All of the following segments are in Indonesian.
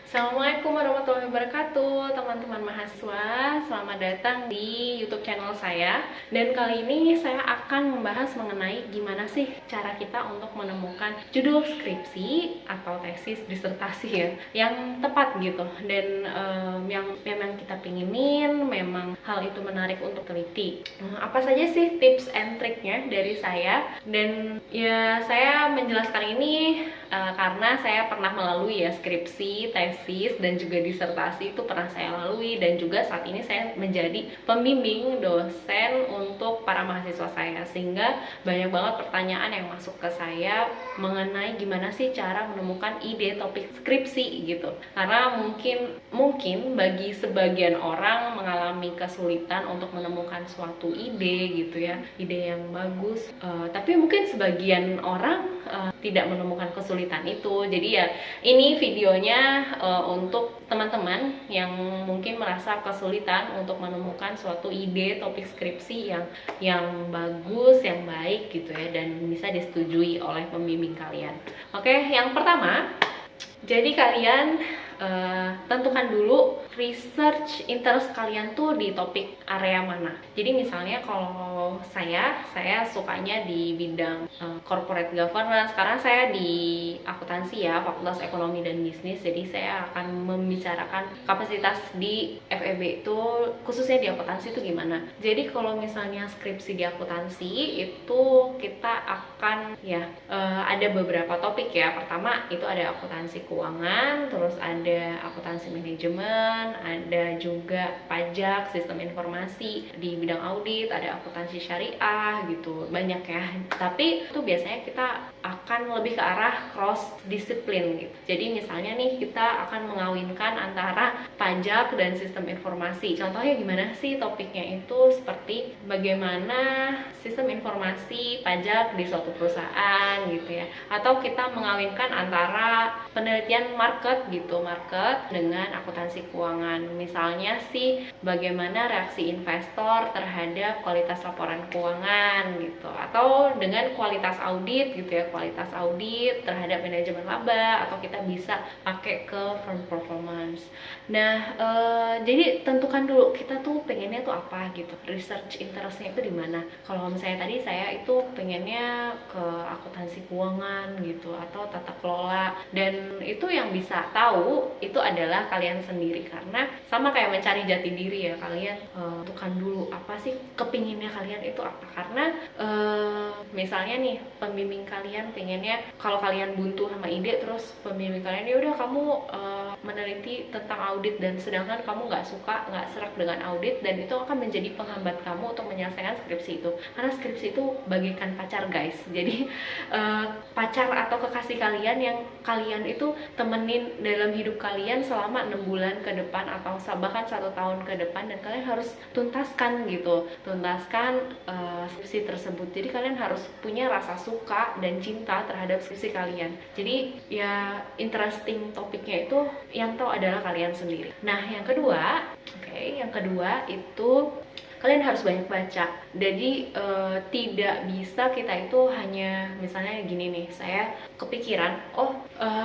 Assalamualaikum warahmatullahi wabarakatuh, teman-teman mahasiswa. Selamat datang di YouTube channel saya. Dan kali ini saya akan membahas mengenai gimana sih cara kita untuk menemukan judul skripsi atau tesis disertasi ya, yang tepat gitu. Dan yang memang kita pinginin, memang hal itu menarik untuk teliti. Apa saja sih tips and triknya dari saya? Dan ya saya menjelaskan ini karena saya pernah melalui ya skripsi, tesis, dan juga disertasi itu pernah saya lalui, dan juga saat ini saya menjadi pembimbing dosen untuk para mahasiswa saya, sehingga banyak banget pertanyaan yang masuk ke saya mengenai gimana sih cara menemukan ide topik skripsi gitu. Karena mungkin bagi sebagian orang mengalami kesulitan untuk menemukan suatu ide gitu ya, ide yang bagus, tapi mungkin sebagian orang tidak menemukan kesulitan itu. Jadi ya ini videonya untuk teman-teman yang mungkin merasa kesulitan untuk menemukan suatu ide topik skripsi yang bagus, yang baik gitu ya, dan bisa disetujui oleh pembimbing kalian. Oke, yang pertama, jadi kalian tentukan dulu research interest kalian tuh di topik area mana. Jadi misalnya kalau saya sukanya di bidang corporate governance, karena saya di akuntansi ya, Fakultas Ekonomi dan Bisnis. Jadi saya akan membicarakan kapasitas di FEB itu, khususnya di akuntansi itu gimana. Jadi kalau misalnya skripsi di akuntansi itu kita akan ada beberapa topik ya. Pertama itu ada akuntansi keuangan, terus ada akuntansi manajemen, ada juga pajak, sistem informasi, di bidang audit ada akuntansi syariah gitu, banyak ya. Tapi itu biasanya kita akan lebih ke arah cross disiplin gitu. Jadi misalnya nih kita akan mengawinkan antara pajak dan sistem informasi. Contohnya gimana sih topiknya itu, seperti bagaimana sistem informasi pajak di suatu perusahaan gitu ya, atau kita mengawinkan antara penelitian market dengan akuntansi keuangan. Misalnya sih bagaimana reaksi investor terhadap kualitas laporan keuangan gitu, atau dengan kualitas audit gitu ya, kualitas audit terhadap manajemen laba, atau kita bisa pakai ke firm performance. Nah, jadi tentukan dulu kita tuh pengennya tuh apa gitu, research interestnya itu di mana. Kalau misalnya tadi saya itu pengennya ke akuntansi keuangan gitu, atau tata kelola, dan itu yang bisa tahu itu adalah kalian sendiri. Karena sama kayak mencari jati diri ya, kalian tentukan dulu apa sih kepinginnya kalian itu apa. Karena misalnya nih pembimbing kalian pengennya, kalau kalian buntu sama ide, terus pembimbing kalian ya udah kamu meneliti tentang audit, dan sedangkan kamu nggak serak dengan audit, dan itu akan menjadi penghambat kamu untuk menyelesaikan skripsi itu. Karena skripsi itu bagaikan pacar guys, jadi pacar atau kekasih kalian yang kalian itu temenin dalam hidup kalian selama 6 bulan ke depan, atau bahkan 1 tahun ke depan, dan kalian harus tuntaskan skripsi tersebut. Jadi kalian harus punya rasa suka dan cinta terhadap skripsi kalian. Jadi ya interesting topiknya itu yang tahu adalah kalian sendiri. Nah, yang kedua itu kalian harus banyak baca. Jadi tidak bisa kita itu hanya misalnya gini nih, saya kepikiran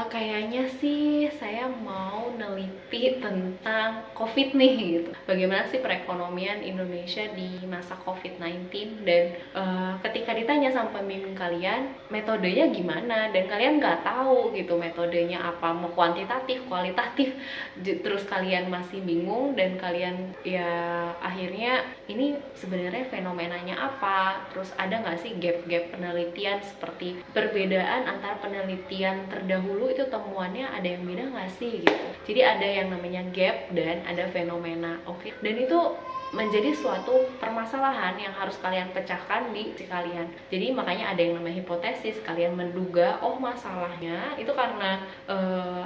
kayaknya sih saya mau neliti tentang COVID nih gitu, bagaimana sih perekonomian Indonesia di masa COVID-19, dan ketika ditanya sama pembimbing kalian metodenya gimana, dan kalian nggak tahu gitu metodenya apa, mau kuantitatif, kualitatif, terus kalian masih bingung, dan kalian ya akhirnya ini sebenarnya fenomenanya apa, terus ada nggak sih gap-gap penelitian, seperti perbedaan antara penelitian terdahulu itu temuannya ada yang beda nggak sih gitu. Jadi ada yang namanya gap dan ada fenomena. Oke, dan itu menjadi suatu permasalahan yang harus kalian pecahkan di kalian. Jadi makanya ada yang namanya hipotesis. Kalian menduga, masalahnya itu karena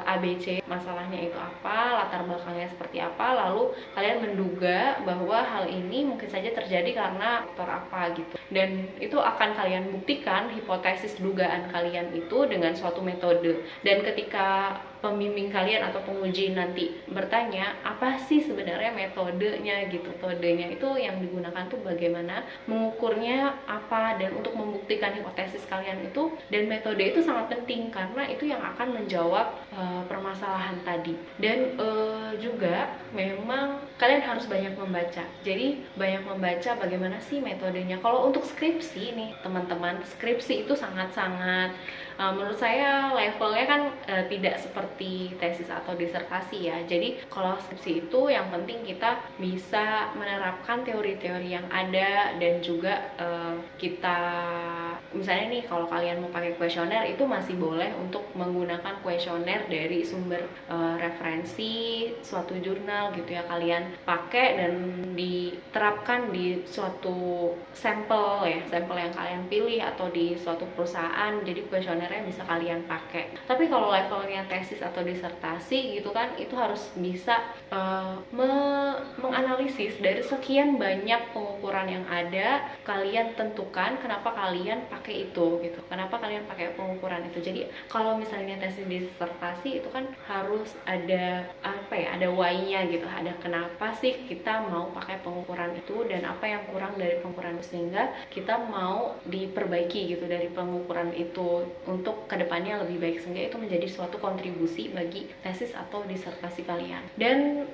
ABC, masalahnya itu apa, latar belakangnya seperti apa, lalu kalian menduga bahwa hal ini mungkin saja terjadi karena faktor apa gitu. Dan itu akan kalian buktikan hipotesis dugaan kalian itu dengan suatu metode. Dan ketika pembimbing kalian atau penguji nanti bertanya apa sih sebenarnya metodenya gitu, metodenya itu yang digunakan tuh bagaimana, mengukurnya apa, dan untuk membuktikan hipotesis kalian itu. Dan metode itu sangat penting karena itu yang akan menjawab permasalahan tadi. Dan juga memang kalian harus banyak membaca. Jadi banyak membaca bagaimana sih metodenya. Kalau untuk skripsi nih teman-teman, skripsi itu sangat-sangat menurut saya levelnya kan tidak seperti tesis atau disertasi ya. Jadi kalau skripsi itu yang penting kita bisa menerapkan teori-teori yang ada, dan juga kita misalnya nih kalau kalian mau pakai kuesioner itu masih boleh untuk menggunakan kuesioner dari sumber referensi suatu jurnal gitu ya, kalian pakai dan diterapkan di suatu sampel ya, sampel yang kalian pilih atau di suatu perusahaan. Jadi kuesionernya bisa kalian pakai. Tapi kalau levelnya tesis atau disertasi gitu kan, itu harus bisa menganalisis dari sekian banyak pengukuran yang ada, kalian tentukan kenapa kalian pakai itu gitu, kenapa kalian pakai pengukuran itu. Jadi kalau misalnya tesis disertasi itu kan harus ada apa ya, ada why-nya gitu, ada kenapa sih kita mau pakai pengukuran itu dan apa yang kurang dari pengukuran itu sehingga kita mau diperbaiki gitu dari pengukuran itu untuk kedepannya lebih baik, sehingga itu menjadi suatu kontribusi bagi tesis atau disertasi kalian. Dan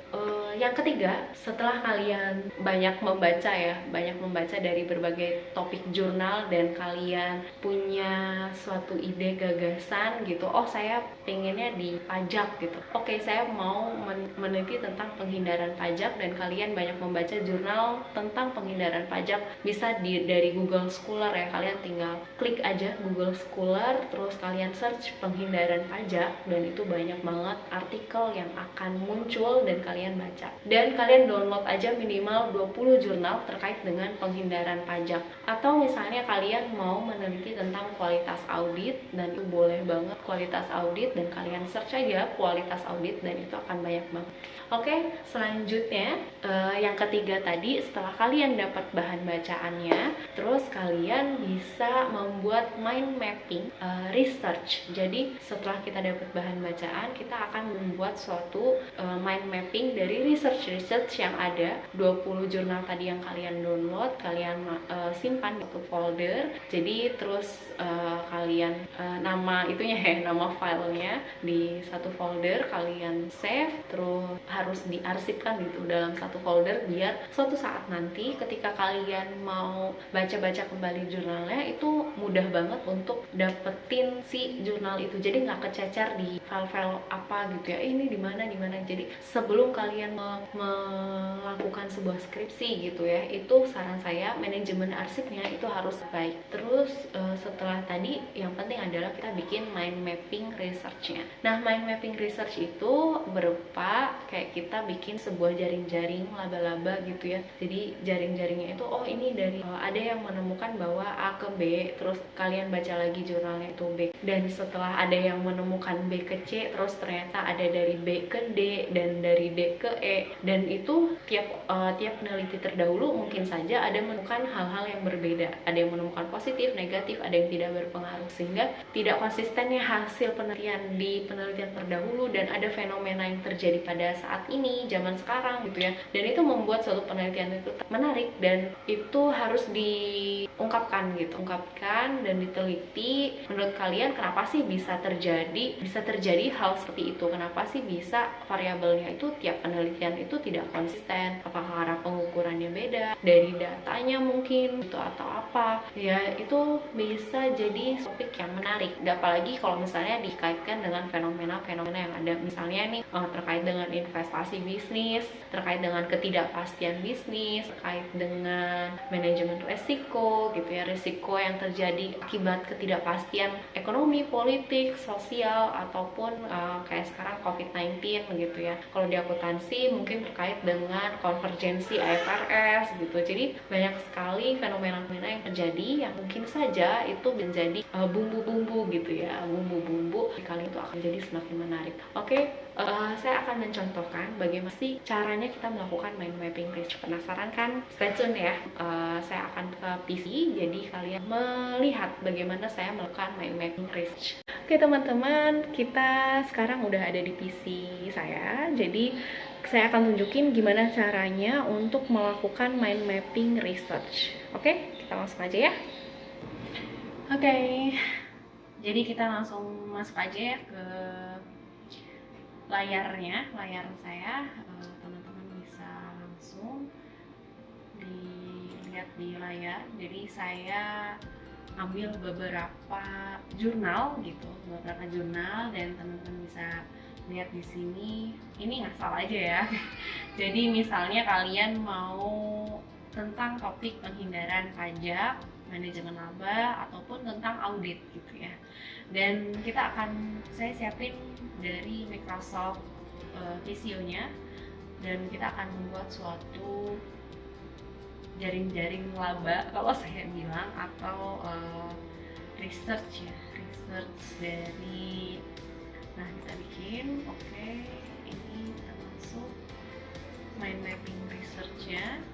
yang ketiga, setelah kalian banyak membaca ya, banyak membaca dari berbagai topik jurnal dan kalian punya suatu ide gagasan gitu, oh saya pengennya di pajak gitu, oke saya mau meneliti tentang penghindaran pajak, dan kalian banyak membaca jurnal tentang penghindaran pajak, bisa dari Google Scholar ya, kalian tinggal klik aja Google Scholar terus kalian search penghindaran pajak, dan itu banyak banget artikel yang akan muncul dan kalian baca. Dan kalian download aja minimal 20 jurnal terkait dengan penghindaran pajak. Atau misalnya kalian mau meneliti tentang kualitas audit, dan itu boleh banget kualitas audit, dan kalian search aja kualitas audit dan itu akan banyak banget. Oke, selanjutnya yang ketiga tadi, setelah kalian dapat bahan bacaannya, terus kalian bisa membuat mind mapping research. Jadi setelah kita dapat bahan bacaan, kita akan membuat suatu mind mapping dari research yang ada. 20 jurnal tadi yang kalian download, kalian simpan di folder. Jadi terus kalian nama itunya ya, nama filenya di satu folder kalian save, terus harus diarsipkan gitu dalam satu folder biar suatu saat nanti ketika kalian mau baca-baca kembali jurnalnya itu mudah banget untuk dapetin si jurnal itu. Jadi nggak kececer di file-file apa gitu ya, ini di mana. Jadi sebelum kalian melakukan sebuah skripsi gitu ya, itu saran saya manajemen arsipnya itu harus baik. Terus setelah tadi yang penting adalah kita bikin mind mapping research-nya. Nah, mind mapping research itu berupa kayak kita bikin sebuah jaring-jaring laba-laba gitu ya. Jadi jaring-jaringnya itu, oh ini dari ada yang menemukan bahwa A ke B, terus kalian baca lagi jurnalnya itu B, dan setelah ada yang menemukan B ke C, terus ternyata ada dari B ke D dan dari D ke E, dan itu tiap peneliti terdahulu mungkin saja ada menemukan hal-hal yang berbeda, ada yang menemukan positif, negatif, ada yang tidak berpengaruh, sehingga tidak konsistennya hasil penelitian di penelitian terdahulu, dan ada fenomena yang terjadi pada saat ini, zaman sekarang gitu ya. Dan itu membuat suatu penelitian itu menarik dan itu harus diungkapkan gitu, ungkapkan dan diteliti. Menurut kalian kenapa sih bisa terjadi hal seperti itu? Kenapa sih bisa variabelnya itu tiap penelitian itu tidak konsisten? Apakah karena pengukurannya beda, dari datanya mungkin itu, atau apa? Ya itu bisa jadi topik yang menarik. Apalagi kalau misalnya dikaitkan dengan fenomena-fenomena yang ada, misalnya nih terkait dengan investasi bisnis, terkait dengan ketidakpastian bisnis, terkait dengan manajemen risiko gitu ya, risiko yang terjadi akibat ketidakpastian ekonomi, politik, sosial, ataupun kayak sekarang COVID-19 gitu ya. Kalau di akuntansi mungkin terkait dengan konvergensi IFRS gitu. Jadi banyak sekali fenomena-fenomena yang terjadi yang mungkin saja itu menjadi bumbu-bumbu gitu ya, bumbu-bumbu kali itu akan jadi semakin menarik. Oke, saya akan mencontohkan bagaimana sih caranya kita melakukan mind mapping research. Penasaran kan? Stay tune ya. Saya akan ke PC, jadi kalian melihat bagaimana saya melakukan mind mapping research. Oke teman-teman, kita sekarang udah ada di PC saya. Jadi saya akan tunjukin gimana caranya untuk melakukan mind mapping research. Oke, kita langsung aja ya. Oke, jadi kita langsung masuk aja ya ke layar saya. Teman-teman bisa langsung dilihat di layar. Jadi saya ambil beberapa jurnal gitu, dan teman-teman bisa lihat di sini. Ini ngasal aja ya. Jadi misalnya kalian mau tentang topik penghindaran pajak, manajemen laba, ataupun tentang audit gitu ya. Dan saya siapin dari Microsoft Visio-nya, dan kita akan membuat suatu jaring-jaring laba kalau saya bilang, atau research dari, nah kita bikin. Oke, ini termasuk mind mapping research-nya.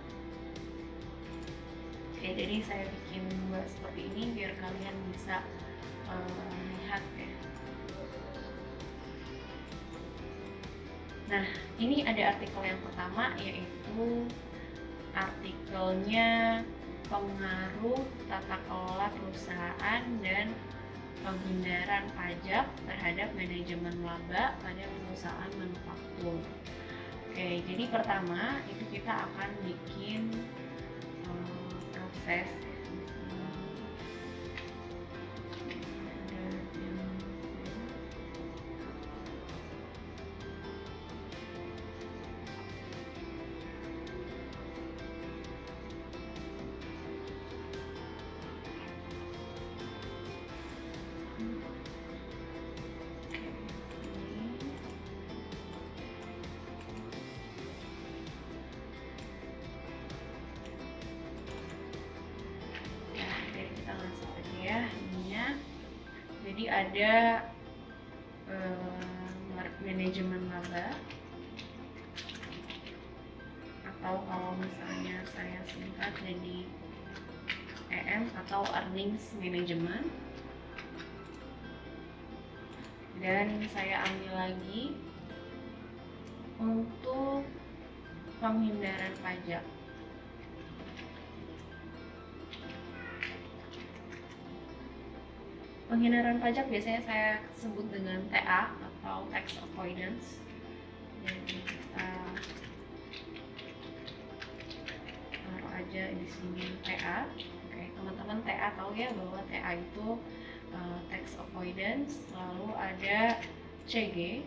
Oke, jadi saya bikin buat seperti ini biar kalian bisa lihat ya. Nah, ini ada artikel yang pertama, yaitu artikelnya pengaruh tata kelola perusahaan dan penghindaran pajak terhadap manajemen laba pada perusahaan manufaktur. Oke, jadi pertama itu kita akan bikin proses. Jadi ada manajemen laba, atau kalau misalnya saya singkat jadi EM atau earnings management. Dan saya ambil lagi untuk penghindaran pajak. Penghindaran pajak biasanya saya sebut dengan TA atau tax avoidance. Jadi kita taruh aja di sini TA. Oke, teman-teman TA tahu ya bahwa TA itu tax avoidance. Lalu ada CG.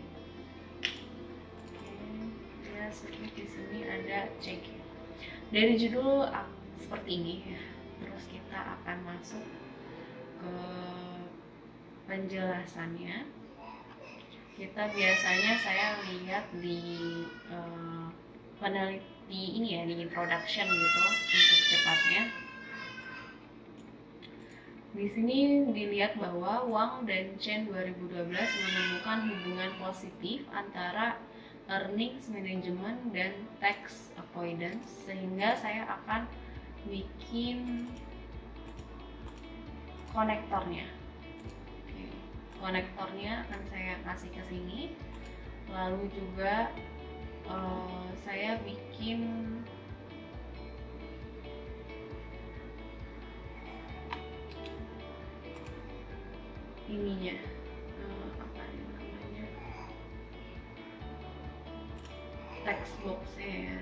Oke, ya seperti di sini ada CG. Dari judul seperti ini ya. Terus kita akan masuk ke penjelasannya. Kita biasanya saya lihat di peneliti ini ya, di introduction gitu untuk cepatnya. Di sini dilihat bahwa Wang dan Chen 2012 menemukan hubungan positif antara earnings management dan tax avoidance, sehingga saya akan bikin konektornya. Konektornya akan saya kasih ke sini. Lalu juga saya bikin ininya, apa namanya, text box-nya ya.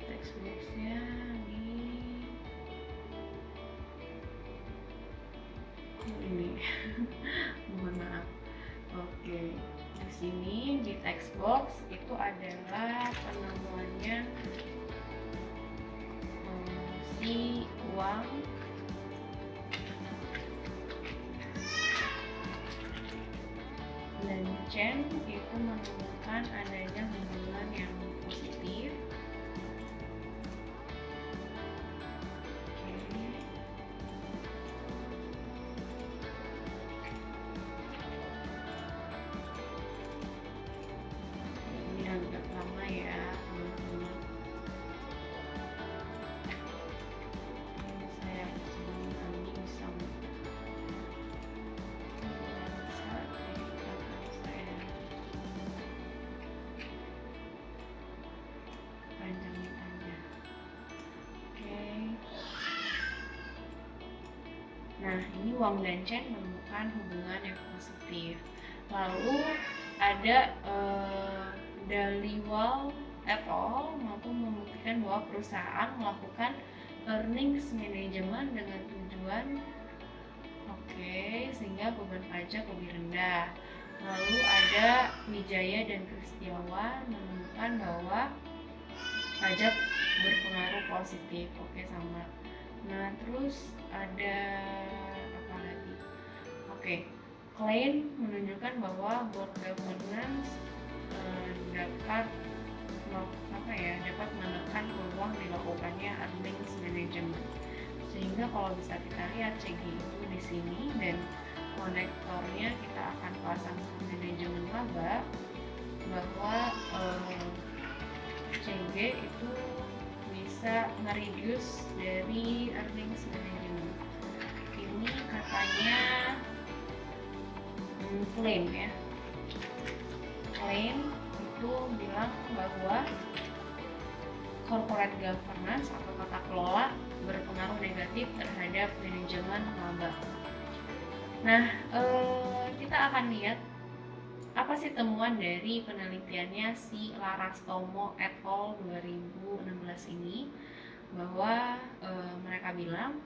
Text box-nya ini mohon maaf. Oke, di sini di text box itu adalah penemuannya si Wang dan Chen itu menemukan adanya hubungan yang positif. Wang dan Chen menemukan hubungan yang positif. Lalu ada Dhaliwal et al. Mampu membuktikan bahwa perusahaan melakukan earnings management dengan tujuan sehingga beban pajak lebih rendah. Lalu ada Wijaya dan Kristiawan menemukan bahwa pajak berpengaruh positif. Sama. Nah, terus ada apa lagi? Klein menunjukkan bahwa board governance dapat menekan peluang dilakukannya earnings management. Sehingga kalau bisa kita lihat CGU di sini dan konektornya kita akan pasang ke manajemen laba, bahwa CG itu bisa nge-reduce dari earnings management. Ini katanya Klein ya. Klein itu bilang bahwa corporate governance atau tata kelola berpengaruh negatif terhadap manajemen laba. Nah, kita akan lihat apa sih temuan dari penelitiannya si Larastomo et al. 2016 ini, bahwa mereka bilang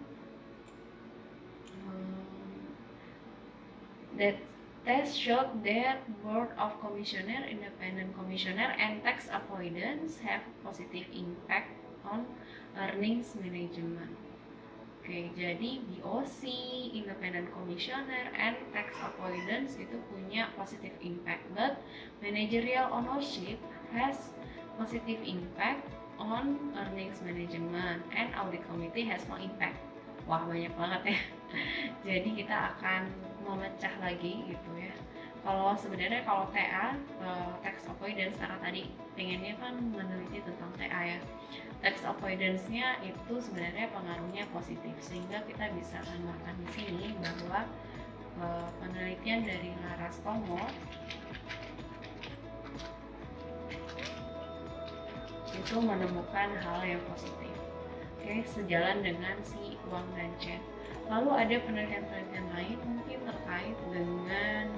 that test showed that Board of Commissioner, Independent Commissioner, and tax avoidance have positive impact on earnings management. Jadi BOC, Independent Commissioner, and tax avoidance itu punya positive impact, but managerial ownership has positive impact on earnings management, and audit committee has no impact. Wah, banyak banget ya. Jadi kita akan memecah lagi gitu ya. Kalau sebenarnya kalau TA, tax avoidance, karena tadi pengennya kan meneliti tentang TA ya, tax avoidance-nya itu sebenarnya pengaruhnya positif, sehingga kita bisa tambahkan di sini bahwa penelitian dari Larastomo itu menemukan hal yang positif. Sejalan dengan si Wang dan Chen. Lalu ada penelitian-penelitian lain mungkin terkait dengan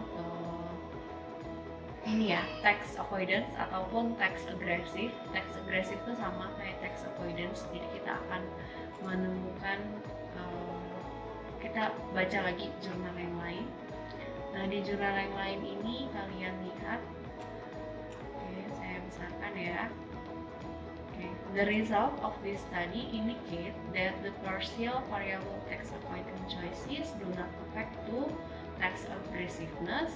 tax avoidance ataupun tax aggressive. Tax aggressive itu sama kayak tax avoidance. Jadi kita akan menemukan, kita baca lagi jurnal yang lain. Nah, di jurnal yang lain ini kalian lihat, saya besarkan ya. The result of this study indicate that the partial variable tax avoidance choices do not affect to tax aggressiveness.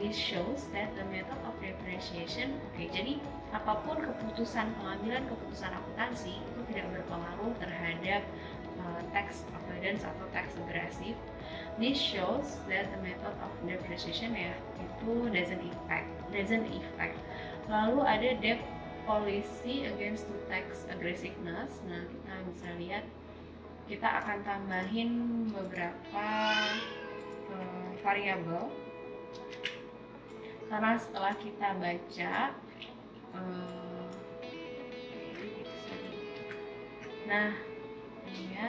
This shows that the method of depreciation, jadi apapun pengambilan keputusan akuntansi itu tidak berpengaruh terhadap tax avoidance atau tax aggressive. This shows that the method of depreciation itu doesn't affect. Lalu ada debt policy against to tax aggressiveness. Nah, kita bisa lihat, kita akan tambahin beberapa variabel, karena setelah kita baca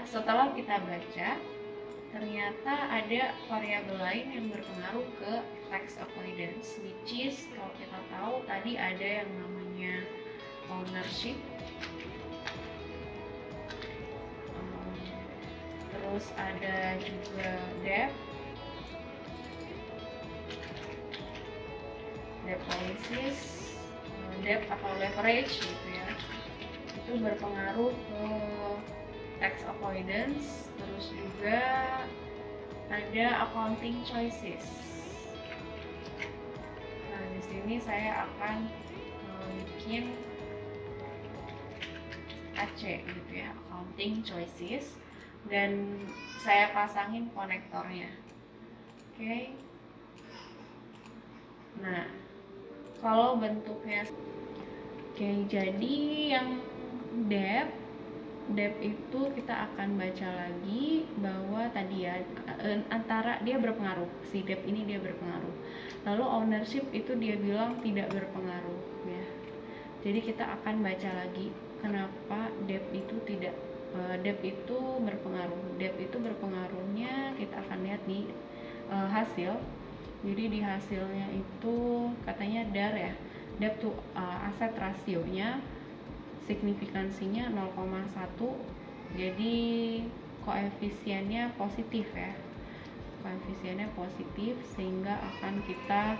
setelah kita baca ternyata ada variabel lain yang berpengaruh ke tax avoidance, which is kalau kita tahu tadi ada yang namanya ownership, terus ada juga debt policies, debt atau leverage gitu ya, itu berpengaruh ke tax avoidance. Terus juga ada accounting choices. Nah, di sini saya akan bikin AC gitu ya, accounting choices, dan saya pasangin konektornya. Nah, kalau bentuknya jadi yang debt itu kita akan baca lagi bahwa tadi ya, antara dia berpengaruh, si debt ini dia berpengaruh. Lalu ownership itu dia bilang tidak berpengaruh ya. Jadi kita akan baca lagi kenapa debt itu tidak debt itu berpengaruh. Debt itu berpengaruhnya kita akan lihat di hasil. Jadi di hasilnya itu katanya DAR ya, debt to asset rasionya signifikansinya 0,1, jadi koefisiennya positif ya, koefisiennya positif, sehingga akan kita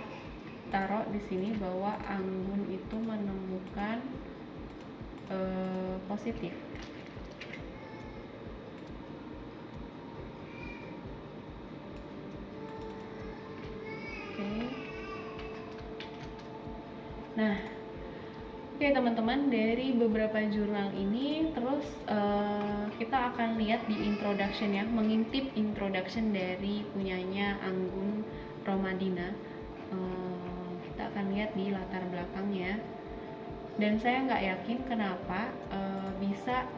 taruh di sini bahwa Anggun itu menemukan positif. Nah, oke teman-teman, dari beberapa jurnal ini terus kita akan lihat di introduction ya, mengintip introduction dari punyanya Anggun Romadina. Kita akan lihat di latar belakangnya, dan saya nggak yakin kenapa bisa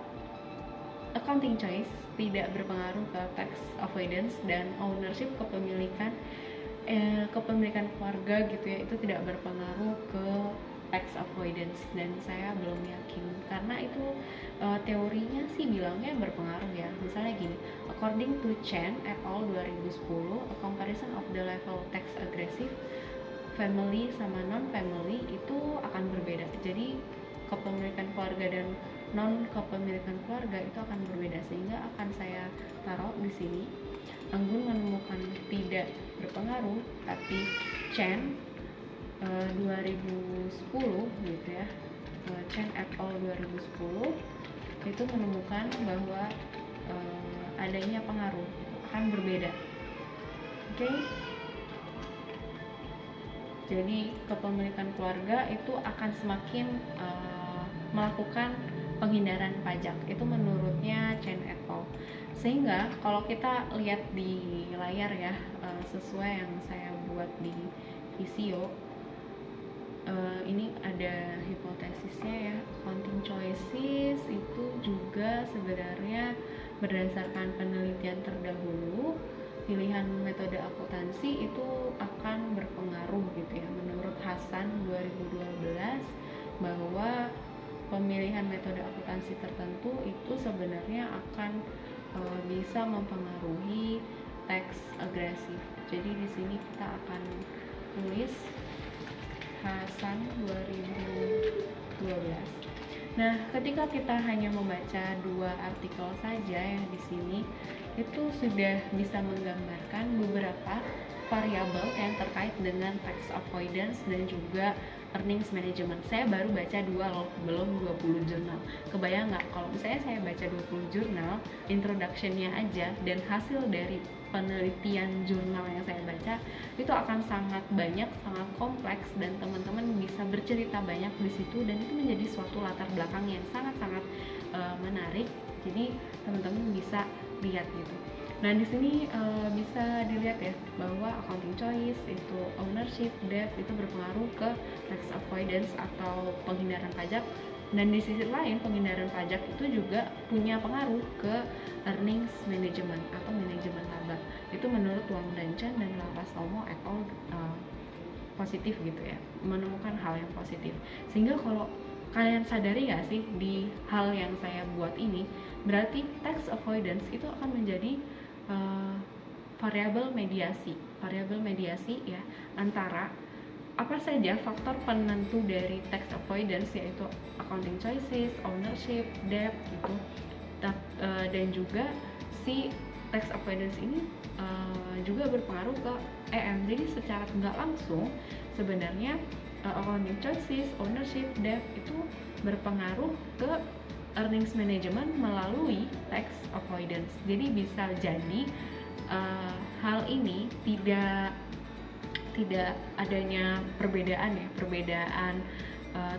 accounting choice tidak berpengaruh ke tax avoidance dan ownership, kepemilikan keluarga gitu ya, itu tidak berpengaruh ke tax avoidance, dan saya belum yakin karena itu teorinya sih bilangnya berpengaruh ya. Misalnya gini, according to Chen et al 2010, a comparison of the level tax aggressive family sama non family itu akan berbeda. Jadi kepemilikan keluarga dan non kepemilikan keluarga itu akan berbeda, sehingga akan saya taruh di sini. Anggun menemukan tidak berpengaruh, tapi Chen 2010 gitu ya, Chen et al 2010 itu menemukan bahwa adanya pengaruh akan berbeda. Oke. Jadi kepemilikan keluarga itu akan semakin melakukan penghindaran pajak, itu menurutnya Chen et al. Sehingga kalau kita lihat di layar ya, sesuai yang saya buat di Visio, ini ada hipotesisnya ya, accounting choices itu juga sebenarnya berdasarkan penelitian terdahulu, pilihan metode akuntansi itu akan berpengaruh gitu ya. Menurut Hasan 2012 bahwa pemilihan metode akuntansi tertentu itu sebenarnya akan bisa mempengaruhi tax agresif. Jadi di sini kita akan tulis Hasan 2012. Nah, ketika kita hanya membaca 2 artikel saja yang di sini, itu sudah bisa menggambarkan beberapa variabel yang terkait dengan tax avoidance dan juga earnings management. Saya baru baca 2 loh, belum 20 jurnal. Kebayang nggak kalau misalnya saya baca 20 jurnal, introduction-nya aja dan hasil dari penelitian jurnal yang saya baca itu akan sangat banyak, sangat kompleks, dan teman-teman bisa bercerita banyak di situ, dan itu menjadi suatu latar belakang yang sangat-sangat menarik. Jadi teman-teman bisa lihat gitu. Nah, di sini bisa dilihat ya bahwa accounting choice itu ownership, debt itu berpengaruh ke tax avoidance atau penghindaran pajak, dan di sisi lain penghindaran pajak itu juga punya pengaruh ke earnings management atau manajemen laba. Itu menurut Wang dan Chen dan Larastomo et al positif gitu ya, menemukan hal yang positif. Sehingga kalau kalian sadari nggak sih di hal yang saya buat ini, berarti tax avoidance itu akan menjadi variabel mediasi ya antara apa saja faktor penentu dari tax avoidance, yaitu accounting choices, ownership, debt gitu, dan juga si tax avoidance ini juga berpengaruh ke EM. Jadi secara nggak langsung sebenarnya accounting choices, ownership, debt itu berpengaruh ke earnings management melalui tax avoidance. Jadi bisa jadi hal ini tidak adanya perbedaan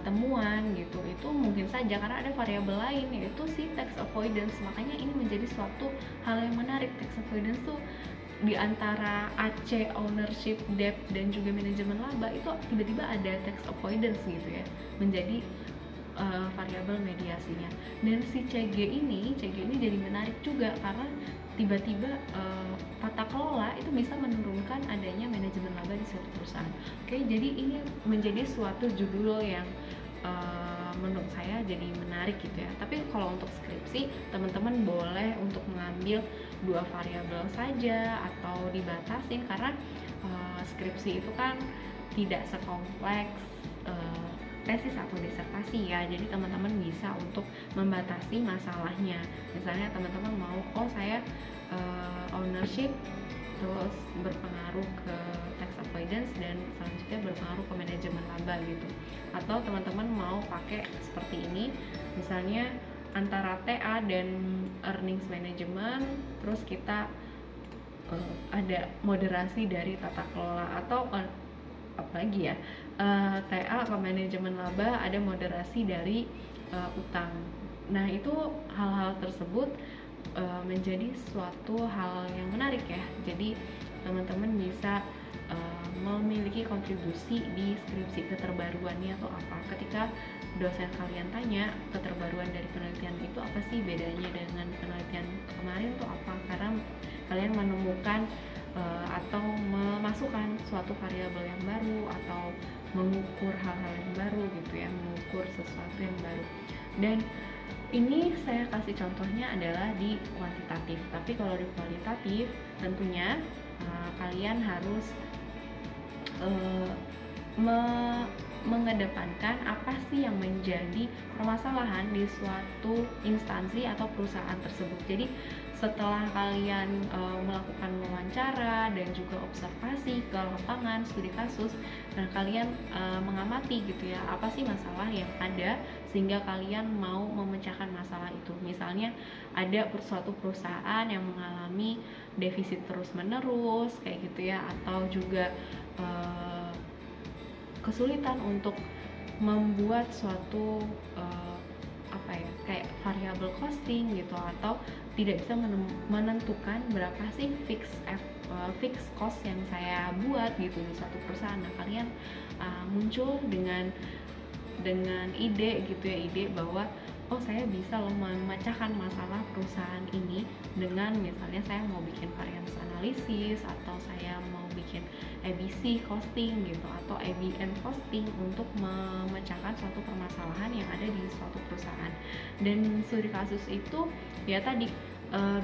temuan gitu, itu mungkin saja karena ada variabel lain yaitu si tax avoidance. Makanya ini menjadi suatu hal yang menarik. Tax avoidance tuh di antara AC, ownership, debt, dan juga manajemen laba itu tiba-tiba ada tax avoidance gitu ya, menjadi variabel mediasinya. Dan si CG ini jadi menarik juga karena tiba-tiba tata kelola itu bisa menurunkan adanya manajemen laba di suatu perusahaan. Oke, jadi ini menjadi suatu judul yang menurut saya jadi menarik gitu ya. Tapi kalau untuk skripsi, teman-teman boleh untuk mengambil 2 variabel saja atau dibatasin, karena skripsi itu kan tidak sekompleks tesis atau disertasi ya. Jadi teman-teman bisa untuk membatasi masalahnya. Misalnya teman-teman mau, saya ownership terus berpengaruh ke tax avoidance dan selanjutnya berpengaruh ke manajemen laba gitu. Atau teman-teman mau pakai seperti ini, misalnya antara TA dan earnings management, terus kita ada moderasi dari tata kelola, atau apalagi ya, TA ke manajemen laba, ada moderasi dari utang. Nah, itu hal-hal tersebut menjadi suatu hal yang menarik ya. Jadi teman-teman bisa memiliki kontribusi di skripsi keterbaruannya atau apa. Ketika dosen kalian tanya keterbaruan dari penelitian itu apa sih, bedanya dengan penelitian kemarin tuh apa, karena kalian menemukan atau memasukkan suatu variabel yang baru atau mengukur hal-hal yang baru gitu ya, mengukur sesuatu yang baru. Dan ini saya kasih contohnya adalah di kuantitatif, tapi kalau di kualitatif tentunya kalian harus mengedepankan apa sih yang menjadi permasalahan di suatu instansi atau perusahaan tersebut. Jadi setelah kalian melakukan wawancara dan juga observasi ke lapangan, studi kasus, dan kalian mengamati gitu ya, apa sih masalah yang ada sehingga kalian mau memecahkan masalah itu. Misalnya ada suatu perusahaan yang mengalami defisit terus-menerus kayak gitu ya, atau juga kesulitan untuk membuat suatu kayak variabel costing gitu, atau tidak bisa menentukan berapa sih fix cost yang saya buat gitu di satu perusahaan. Nah, kalian muncul dengan ide gitu ya, ide bahwa saya bisa loh memecahkan masalah perusahaan ini dengan misalnya saya mau bikin variance analisis, atau saya mau bikin ABC costing gitu, atau ABM costing untuk memecahkan suatu permasalahan yang ada di suatu perusahaan. Dan studi kasus itu ya tadi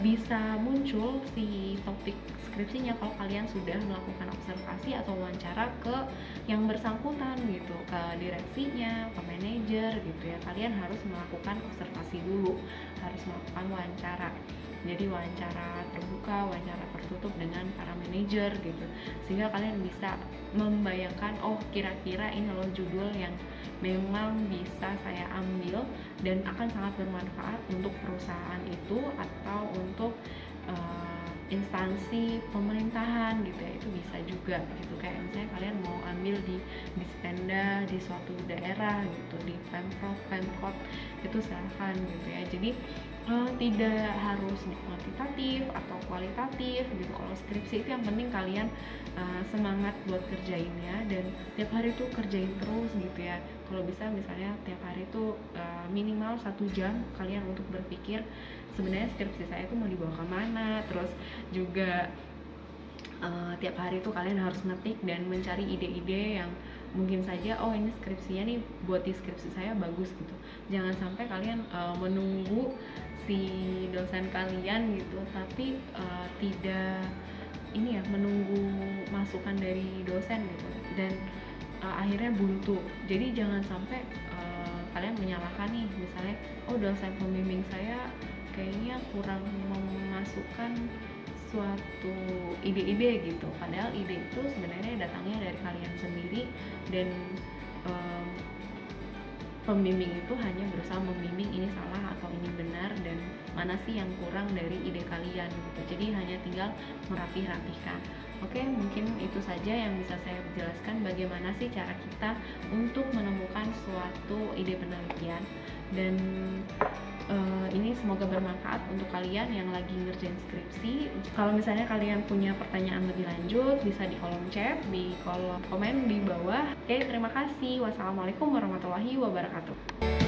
bisa muncul si topik skripsinya kalau kalian sudah melakukan observasi atau wawancara ke yang bersangkutan gitu, ke direksinya, ke manajer gitu ya. Kalian harus melakukan observasi dulu, harus melakukan wawancara. Jadi wawancara terbuka, wawancara tertutup dengan para manajer gitu, sehingga kalian bisa membayangkan, kira-kira ini loh judul yang memang bisa saya ambil dan akan sangat bermanfaat untuk perusahaan itu atau untuk instansi pemerintahan gitu ya. Itu bisa juga gitu, kayak misalnya kalian mau ambil di Dispenda di suatu daerah gitu, di Pemprov, Pemkot, itu silahkan gitu ya. Jadi tidak harus di kuantitatif atau kualitatif gitu. Kalau skripsi itu yang penting kalian semangat buat kerjainnya, dan tiap hari tuh kerjain terus gitu ya. Kalau bisa misalnya tiap hari tuh minimal 1 jam kalian untuk berpikir sebenarnya skripsi saya itu mau dibawa kemana. Terus juga tiap hari tuh kalian harus ngetik dan mencari ide-ide yang mungkin saja ini skripsinya nih buat di skripsi saya bagus gitu. Jangan sampai kalian menunggu si dosen kalian gitu, tapi tidak menunggu masukan dari dosen gitu, dan akhirnya buntu. Jadi jangan sampai kalian menyalahkan nih, misalnya dosen pembimbing saya kayaknya kurang memasukkan suatu ide-ide gitu, padahal ide itu sebenarnya datangnya dari kalian sendiri, dan pembimbing itu hanya berusaha membimbing ini salah atau ini benar dan mana sih yang kurang dari ide kalian gitu. Jadi hanya tinggal merapih-rapihkan. Oke, mungkin itu saja yang bisa saya jelaskan bagaimana sih cara kita untuk menemukan suatu ide penelitian, dan ini semoga bermanfaat untuk kalian yang lagi ngerjain skripsi. Kalau misalnya kalian punya pertanyaan lebih lanjut, bisa di kolom chat, di kolom komen di bawah. Oke, terima kasih. Wassalamualaikum warahmatullahi wabarakatuh.